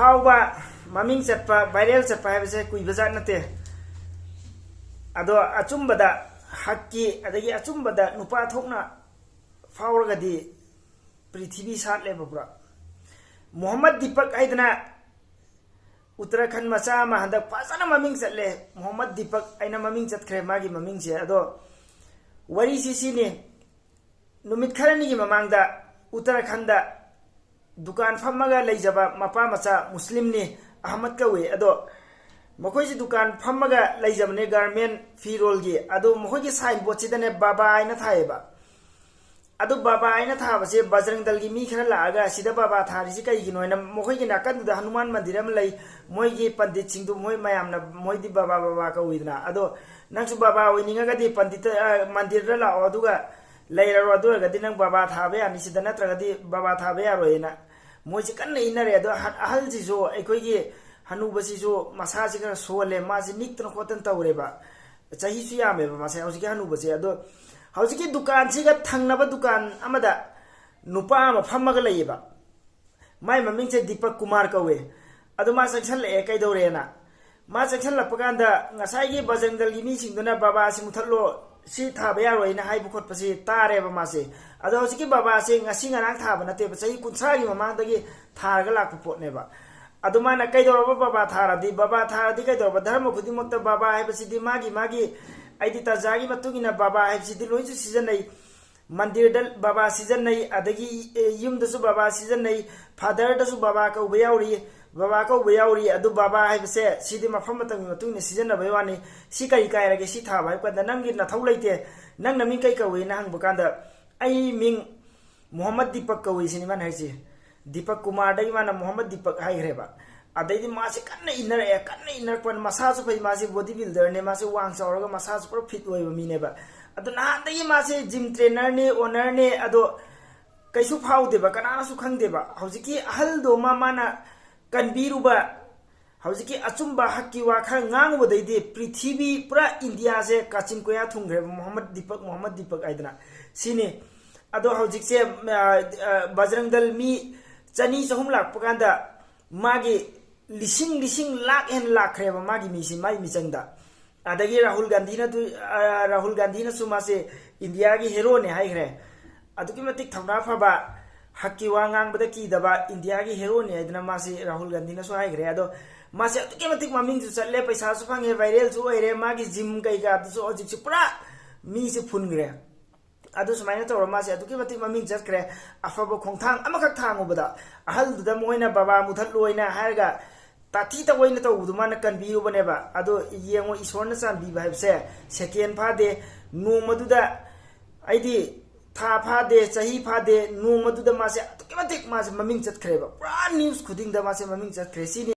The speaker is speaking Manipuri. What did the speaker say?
फाउबा ममिंग चटपा वायरल चटपा है कुइबजा नते अदो अचुंबदा हक्की अदगी अचुंबदा नुपा थोकना फाउरगदी पृथ्वी सात लेबब्रा मोहम्मद दीपक आइदना उत्तराखंड मचा मा हंदक फाजना ममिंग चटले मोहम्मद दीपक आइना ममिंग चटखरे मागी ममिंग से अदो वरी सिसिने नुमित खरनी की ममांगदा उत्तराखंड दुकान फम्मगा लेजबा मपा मचा मुस्लिम ने अहमद कवे अदो मखोइसी दुकान फम्मगा लेजबने गारमेंट फिरोल गी अदो मखोइगी साइन बोर्ड सिदने बाबा आइना थाएबा अदो बाबा आइना थाबसे बजरंग दल की मी खरा लागा सिदा बाबा थारिसी कईगिनो न मखोइगी नाकनदुदा हनुमान मंदिर अम लई मोइगी पंडित सिंधु मोइ मयामना मोइदी बाबा बाबा कविदना अदो नंगसु बाबा ओइनिंगागदी पंडित मंदिर ला लाओ अदुगा लेररो अदुगदी नंग बाबा थाबे आनिसिदा नत्रगदी बाबा थाबे यारोइना मोइसी कन्ना इनरे अदो अहल जिसो अखोइगी हनुबसिसो मसासी खरा सोले मासी निक्तन खोतन तौरेबा चाहिसु यामेबा मासे हौसिकी हनुबसे अदो हौसिकी दुकान सिगा थंगनबा दुकान अमदा नुपा अमा फम्मगा लैयेबा माय ममिंगसे दीपक कुमार कवे अदो मा सेक्शन ले कैदौरेना मा सेक्शन लपकांदा ngसाइगी बजरंगदलगी मीसिंगदुना बाबा सि मुथल्लो सि थाबा यारोइना हाइबु खोटपसि तारेबा मासे अदो हौसिकी बाबा से ngasi ngarang थाबा नतेबा चही 90 गी ममांगदगी थारगा लाकपु पोटनेबा अदुमाना कैदौरबा बाबा थारदी कैदौरबा धर्म खुदिमक्ता बाबा हाइबसिदि मागी आइदि ताजागी मतुगिना बाबा हाइबसिदि लोइसु सिजननै मंदिरदल बाबा सिजननै अदगी युमदसु बाबा सिजननै फादरदसु बाबा कौबा याउरी अदु बाबा हाइबसे सिदि मफम मतंगी मतुगिना सिजनबा यानी सि कई कायरगे सि थाबा हाइबदा नंगी नथौ लैते नंग नमी कई कवे ना हंग बकांदा आई मिंग मोहम्मद दीपक कवे सिनि मान हाइसे दीपक कुमार दगी माना मोहम्मद दीपक हाइग्रेबा अदैदि मासे कन्ना इनर पन मसाजु फै मासे बॉडी बिल्डर ने मासे वांग चौरगा मसाज पर फिट ओइबा मिनेबा अदु नादगी मासे जिम ट्रेनर ने ओनर ने अदो कैसु फाउदेबा कनानासु खंगदेबा हौजिकी अहल दो माना कनबीरुबा हौजिकी अचुंबा हक्की वाखा nganguबदैदि पृथ्वी पूरा इंडिया से काचिन कोया थुंग्रे मोहम्मद दीपक आइदना सिने अदो हौजिकसे बजरंग दल मी चनी चहुम लाकपकांदा मागी लिसिंग लाख हेन लाखरेबा मागी मिसि माई मिचंगदा अदगी राहुल गांधी ना सुमासे इंडिया की हीरो ने हाइग्रे अदुकी मतिक थौना फबा हक्की वा ngangbada कीदबा इंडिया की हीरो ने आइदना मासे राहुल गांधी ना सु हाइग्रे अदो मासे अदुकी मतिक ममिंग सु चले पैसा सु फंगे वायरल सु ओइरे मागी जिम कईगा सु ओजिक पुरा मी से फुनग्रे अदु सुमाइना तौर मासे अदुकी मतिक ममिंग जत्क्रे अफबो खोंथांग अमखक थांगुबदा अहल दुदा मोइना बाबा मुथल लोइना हारगा ताथी तवइना तौदु माना कनबियुबनेबा अदो येंगो ईश्वरना चांबीबा हाइबसे सेकेंड फादे नोमदुदा आइदि था फादे चही फादे नोमदुदा मासे अदुकी मतिक मासे ममिंग जत्क्रेबा पुरा न्यूज खुदिंगदा मासे ममिंग जत्क्रे सिनि